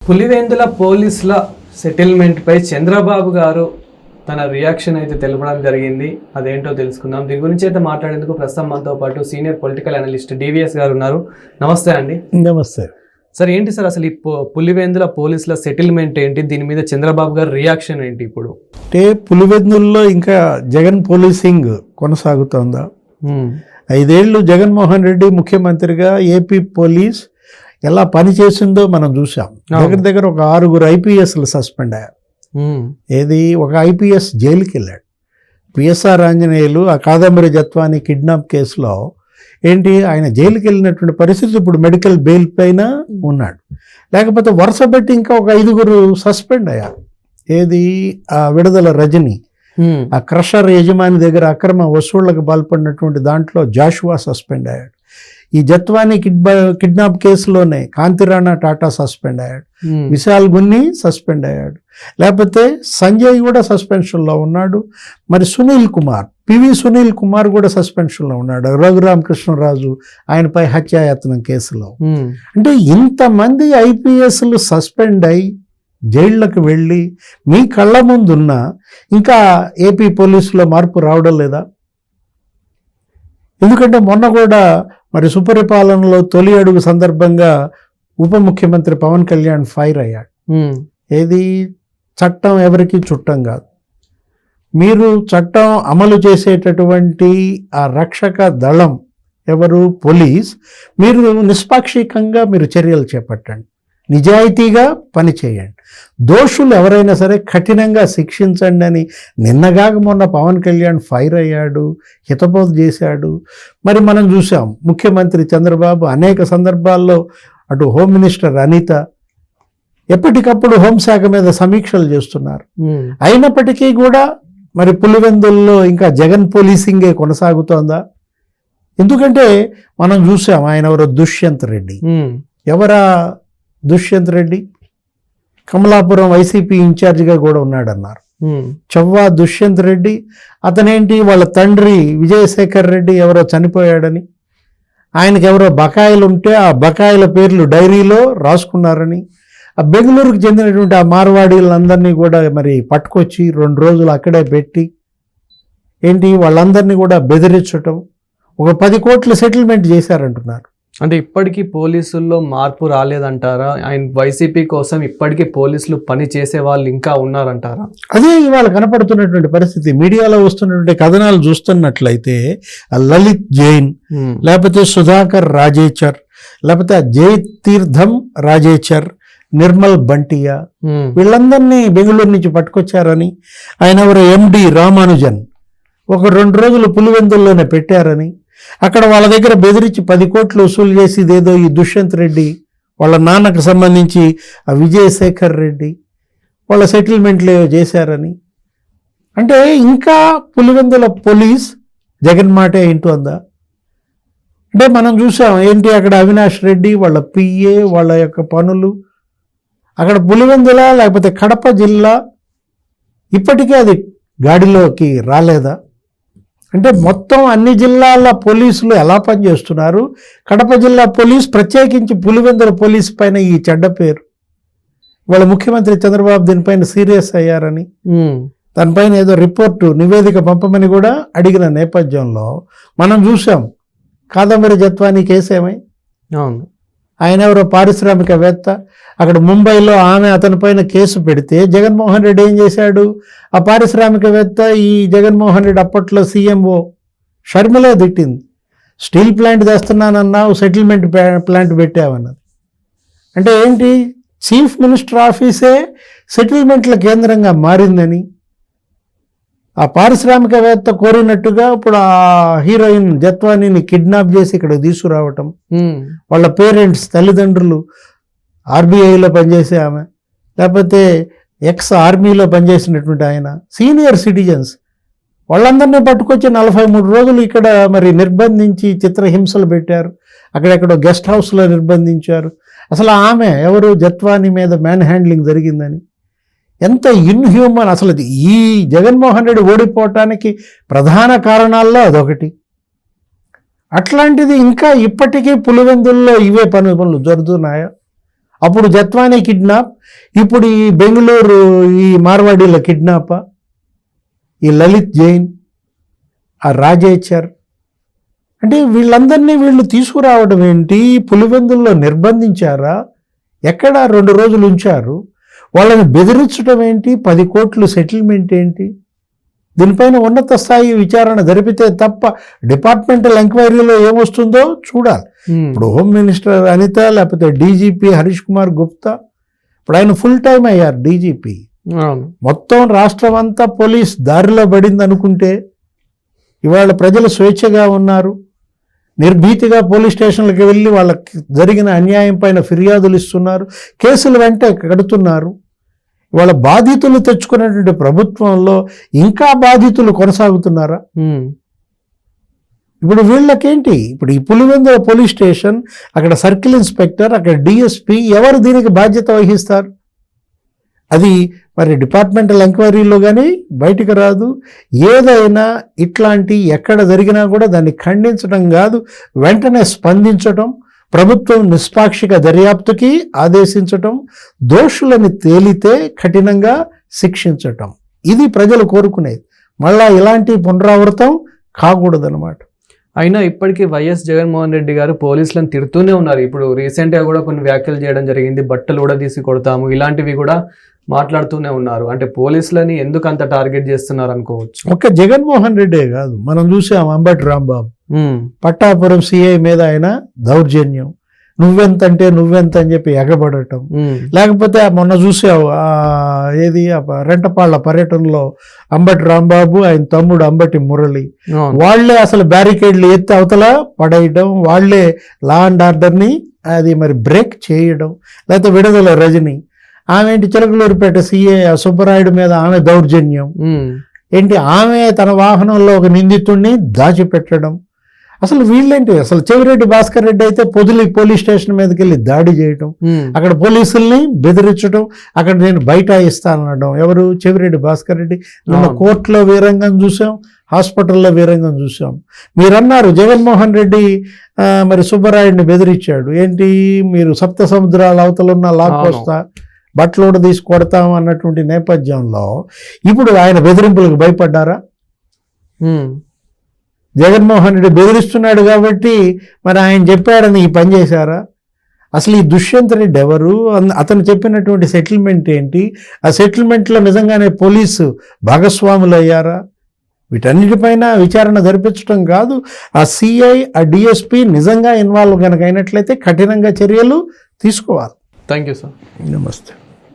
పులివెందుల పోలీసుల సెటిల్మెంట్ పై చంద్రబాబు గారు తన రియాక్షన్ అయితే తెలపడం జరిగింది. అదేంటో తెలుసుకుందాం. దీని గురించి అయితే మాట్లాడేందుకు ప్రస్తుతం మనతో పాటు సీనియర్ పొలిటికల్ అనలిస్ట్ డివిఎస్ గారు ఉన్నారు. నమస్తే అండి. నమస్తే సార్. ఏంటి సార్ అసలు ఈ పులివెందుల పోలీసుల సెటిల్మెంట్ ఏంటి? దీని మీద చంద్రబాబు గారు రియాక్షన్ ఏంటి? ఇప్పుడు అంటే పులివెందుల్లో ఇంకా జగన్ పోలీసింగ్ కొనసాగుతోందా? 5 ఏళ్ళు జగన్మోహన్ రెడ్డి ముఖ్యమంత్రిగా ఏపీ పోలీస్ ఎలా పనిచేసిందో మనం చూసాం. దగ్గర ఒక 6 IPSలు సస్పెండ్ అయ్యారు. ఏది ఒక IPS జైలుకి వెళ్ళాడు. పిఎస్ఆర్ ఆంజనేయులు ఆ కాదంబరి జత్వాని కిడ్నాప్ కేసులో ఏంటి ఆయన జైలుకి వెళ్ళినటువంటి పరిస్థితి. ఇప్పుడు మెడికల్ బెయిల్ పైన ఉన్నాడు. లేకపోతే వరుస పెట్టి ఇంకా ఒక 5 సస్పెండ్ అయ్యారు. ఏది ఆ విడుదల రజని, ఆ క్రషర్ యజమాని దగ్గర అక్రమ వసూళ్లకు పాల్పడినటువంటి దాంట్లో జాషువా సస్పెండ్ అయ్యాడు. ఈ జత్వాని కిడ్నాప్ కేసులోనే కాంతిరాణా టాటా సస్పెండ్ అయ్యాడు. విశాల్ గున్ని సస్పెండ్ అయ్యాడు. లేకపోతే సంజయ్ కూడా సస్పెన్షన్లో ఉన్నాడు. మరి పివి సునీల్ కుమార్ కూడా సస్పెన్షన్లో ఉన్నాడు. రఘురామకృష్ణరాజు ఆయనపై హత్యాయత్నం కేసులో. అంటే ఇంతమంది IPSలు సస్పెండ్ అయి జైళ్లకు వెళ్ళి మీ కళ్ళ ముందున్న ఇంకా ఏపీ పోలీసులో మార్పు రావడం లేదా? ఎందుకంటే మొన్న కూడా మరి సుపరిపాలనలో తొలి అడుగు సందర్భంగా ఉప ముఖ్యమంత్రి పవన్ కళ్యాణ్ ఫైర్ అయ్యాడు. ఏది చట్టం ఎవరికి చుట్టం కాదు. మీరు చట్టం అమలు చేసేటటువంటి ఆ రక్షక దళం ఎవరు? పోలీస్. మీరు నిష్పాక్షికంగా మీరు చర్యలు చేపట్టండి, నిజాయితీగా పనిచేయండి. దోషులు ఎవరైనా సరే కఠినంగా శిక్షించండి అని నిన్నగాక మొన్న పవన్ కళ్యాణ్ ఫైర్ అయ్యాడు, హితబోధ చేశాడు. మరి మనం చూసాం ముఖ్యమంత్రి చంద్రబాబు అనేక సందర్భాల్లో అటు హోమ్ మినిస్టర్ అనిత ఎప్పటికప్పుడు హోంశాఖ మీద సమీక్షలు చేస్తున్నారు. అయినప్పటికీ కూడా మరి పులివెందుల్లో ఇంకా జగన్ పోలీసింగే కొనసాగుతోందా? ఎందుకంటే మనం చూసాం ఆయన ఎవరో దుష్యంత్ రెడ్డి. ఎవరా దుష్యంత్ రెడ్డి? కమలాపురం వైసీపీ ఇన్ఛార్జిగా కూడా ఉన్నాడన్నారు. చవ్వా దుష్యంత్ రెడ్డి అతనేంటి వాళ్ళ తండ్రి విజయశేఖర్ రెడ్డి ఎవరో చనిపోయాడని, ఆయనకి ఎవరో బకాయిలు ఉంటే ఆ బకాయిల పేర్లు డైరీలో రాసుకున్నారని, ఆ బెంగళూరుకు చెందినటువంటి ఆ మార్వాడీలందరినీ కూడా మరి పట్టుకొచ్చి 2 రోజులు అక్కడే పెట్టి ఏంటి వాళ్ళందరినీ కూడా బెదిరించటం, ఒక 10 కోట్ల సెటిల్మెంట్ చేశారంటున్నారు. అంటే ఇప్పటికీ పోలీసుల్లో మార్పు రాలేదంటారా? ఆయన వైసీపీ కోసం ఇప్పటికీ పోలీసులు పని చేసే వాళ్ళు ఇంకా ఉన్నారంటారా? అదే ఇవాళ కనపడుతున్నటువంటి పరిస్థితి. మీడియాలో వస్తున్నటువంటి కథనాలు చూస్తున్నట్లయితే లలిత్ జైన్, లేకపోతే సుధాకర్ రాజేచర్, లేకపోతే జయతీర్థం రాజేచర్, నిర్మల్ బంటియా, వీళ్ళందరినీ బెంగళూరు నుంచి పట్టుకొచ్చారని, ఆయన ఎవరో MD రామానుజన్ ఒక 2 రోజులు పులివెందుల్లోనే పెట్టారని, అక్కడ వాళ్ళ దగ్గర బెదిరించి 10 కోట్లు వసూలు చేసి ఇదేదో ఈ దుష్యంత్ రెడ్డి వాళ్ళ నాన్నకు సంబంధించి ఆ విజయశేఖర్ రెడ్డి వాళ్ళ సెటిల్మెంట్లు చేశారని. అంటే ఇంకా పులివెందుల పోలీస్ జగన్ మాటే వింటోందా? అంటే మనం చూసాం ఏంటి అక్కడ అవినాష్ రెడ్డి వాళ్ళ PA వాళ్ళ యొక్క పనులు అక్కడ పులివెందుల లేకపోతే కడప జిల్లా ఇప్పటికే అది గాడిలోకి రాలేదా? అంటే మొత్తం అన్ని జిల్లాల పోలీసులు ఎలా పనిచేస్తున్నారు? కడప జిల్లా పోలీస్ ప్రత్యేకించి పులివెందుల పోలీస్ పైన ఈ చెడ్డ పేరు. వాళ్ళ ముఖ్యమంత్రి చంద్రబాబు దీనిపైన సీరియస్ అయ్యారని, దానిపైన ఏదో నివేదిక పంపమని కూడా అడిగిన నేపథ్యంలో మనం చూసాం కాదంబరి జత్వాని కేసు ఏమై. అవును, ఆయన ఎవరో పారిశ్రామికవేత్త. అక్కడ ముంబైలో ఆమె అతనిపైన కేసు పెడితే జగన్మోహన్ రెడ్డి ఏం చేశాడు? ఆ పారిశ్రామికవేత్త ఈ జగన్మోహన్ రెడ్డి అప్పట్లో CMO షర్మిలే తిట్టింది. స్టీల్ ప్లాంట్ తెస్తున్నానన్నావు, సెటిల్మెంట్ ప్లాంట్ పెట్టావన్నది. అంటే ఏంటి? చీఫ్ మినిస్టర్ ఆఫీసే సెటిల్మెంట్ల కేంద్రంగా మారిందని, ఆ పారిశ్రామికవేత్త కోరినట్టుగా ఇప్పుడు ఆ హీరోయిన్ జత్వానీని కిడ్నాప్ చేసి ఇక్కడ తీసుకురావటం, వాళ్ళ పేరెంట్స్ తల్లిదండ్రులు RBIలో పనిచేసే ఆమె, లేకపోతే ఆర్మీలో పనిచేసినటువంటి ఆయన, సీనియర్ సిటిజన్స్ వాళ్ళందరినీ పట్టుకొచ్చి 43 రోజులు ఇక్కడ మరి నిర్బంధించి చిత్రహింసలు పెట్టారు. అక్కడెక్కడో గెస్ట్ హౌస్లో నిర్బంధించారు. అసలు ఆమె ఎవరు? జత్వానీ మీద మ్యాన్ హ్యాండ్లింగ్ జరిగిందని. ఎంత ఇన్హ్యూమన్! అసలు ఈ జగన్మోహన్ రెడ్డి ఓడిపోవటానికి ప్రధాన కారణాల్లో అదొకటి. అట్లాంటిది ఇంకా ఇప్పటికీ పులివెందుల్లో ఇవే పనులు జరుగుతున్నాయా? అప్పుడు జత్వానీ కిడ్నాప్, ఇప్పుడు ఈ బెంగళూరు ఈ మార్వాడీల కిడ్నాప, ఈ లలిత్ జైన్, ఆ రాజేచర్, అంటే వీళ్ళందరినీ వీళ్ళు తీసుకురావడం ఏంటి? పులివెందుల్లో నిర్బంధించారా? ఎక్కడ 2 రోజులు ఉంచారు? వాళ్ళని బెదిరించడం ఏంటి? 10 కోట్లు సెటిల్మెంట్ ఏంటి? దీనిపైన ఉన్నత స్థాయి విచారణ జరిపితే తప్ప డిపార్ట్మెంటల్ ఎంక్వైరీలో ఏమొస్తుందో చూడాలి. ఇప్పుడు హోమ్ మినిస్టర్ అనిత, లేకపోతే డీజీపీ హరీష్ కుమార్ గుప్తా, ఇప్పుడు ఆయన ఫుల్ టైం అయ్యారు డీజీపీ. మొత్తం రాష్ట్రం అంతా పోలీస్ దారిలో పడింది అనుకుంటే ఇవాళ ప్రజలు స్వేచ్ఛగా ఉన్నారు, నిర్భీతిగా పోలీస్ స్టేషన్లకు వెళ్ళి వాళ్ళకి జరిగిన అన్యాయం పైన ఫిర్యాదులు ఇస్తున్నారు, కేసులు వెంట కడుతున్నారు. ఇవాళ బాధితులు తెచ్చుకున్నటువంటి ప్రభుత్వంలో ఇంకా బాధితులు కొనసాగుతున్నారా? ఇప్పుడు వీళ్ళకేంటి? ఇప్పుడు ఈ పులివెందుల పోలీస్ స్టేషన్, అక్కడ సర్కిల్ ఇన్స్పెక్టర్, అక్కడ డిఎస్పీ, ఎవరు దీనికి బాధ్యత వహిస్తారు? అది మరి డిపార్ట్మెంటల్ ఎంక్వైరీలో కానీ బయటికి రాదు. ఏదైనా ఇట్లాంటి ఎక్కడ జరిగినా కూడా దాన్ని ఖండించడం కాదు, వెంటనే స్పందించటం, ప్రభుత్వం నిష్పాక్షిక దర్యాప్తుకి ఆదేశించటం, దోషులని తేలితే కఠినంగా శిక్షించటం, ఇది ప్రజలు కోరుకునేది. మళ్ళా ఇలాంటి పునరావృతం కాకూడదన్నమాట. అయినా ఇప్పటికీ వైఎస్ జగన్మోహన్ రెడ్డి గారు పోలీసులను తిడుతూనే ఉన్నారు. ఇప్పుడు రీసెంట్గా కూడా కొన్ని వ్యాఖ్యలు చేయడం జరిగింది, బట్టలు కూడా తీసి కొడతాము, ఇలాంటివి కూడా మాట్లాడుతూనే ఉన్నారు. అంటే పోలీసులని ఎందుకు అంత టార్గెట్ చేస్తున్నారు అనుకోవచ్చు. ఒక్క జగన్మోహన్ రెడ్డే కాదు, మనం చూసాం అంబటి రాంబాబు పట్టాపురం సిఐ మీద ఆయన దౌర్జన్యం, నువ్వెంతంటే నువ్వెంత అని చెప్పి ఎగబడటం. లేకపోతే మొన్న చూసావు ఏది రెంటపాళ్ల పర్యటనలో అంబటి రాంబాబు, ఆయన తమ్ముడు అంబటి మురళి, వాళ్లే అసలు బ్యారికేడ్లు ఎత్తి అవతల పడేయడం, వాళ్లే లా అండ్ ఆర్డర్ని అది మరి బ్రేక్ చేయడం. లేకపోతే విడుదల రజని, ఆమె ఏంటి చిలకలూరుపేట సిఏ సుబ్బరాయుడు మీద ఆమె దౌర్జన్యం ఏంటి, ఆమె తన వాహనంలో ఒక నిందితుడిని దాచిపెట్టడం. అసలు వీళ్ళేంటి? అసలు చెవిరెడ్డి భాస్కర్ రెడ్డి అయితే పొదిలి పోలీస్ స్టేషన్ మీదకి వెళ్ళి దాడి చేయటం, అక్కడ పోలీసుల్ని బెదిరించడం, అక్కడ నేను బైఠాయిస్తానడం. ఎవరు? చెవిరెడ్డి భాస్కర్ రెడ్డి. నిన్న కోర్టులో వీరంగం చూసాం, హాస్పిటల్లో వీరంగం చూసాం. మీరన్నారు జగన్మోహన్ రెడ్డి మరి సుబ్బరాయుడిని బెదిరించాడు. ఏంటి, మీరు సప్త సముద్రాల అవతలున్న లాక్కొస్తా, బట్టలు కూడా తీసి కొడతాం అన్నటువంటి నేపథ్యంలో ఇప్పుడు ఆయన బెదిరింపులకు భయపడ్డారా? జగన్మోహన్ రెడ్డి బెదిరిస్తున్నాడు కాబట్టి మరి ఆయన చెప్పాడని ఈ పని చేశారా? అసలు ఈ దుష్యంత్ రెడ్డి ఎవరు? అతను చెప్పినటువంటి సెటిల్మెంట్ ఏంటి? ఆ సెటిల్మెంట్లో నిజంగానే పోలీసు భాగస్వాములు అయ్యారా? వీటన్నిటిపైన విచారణ జరిపించడం కాదు, ఆ సిఐ, ఆ డిఎస్పీ నిజంగా ఇన్వాల్వ్ కనుక అయినట్లయితే కఠినంగా చర్యలు తీసుకోవాలి. Thank you sir. నమస్తే.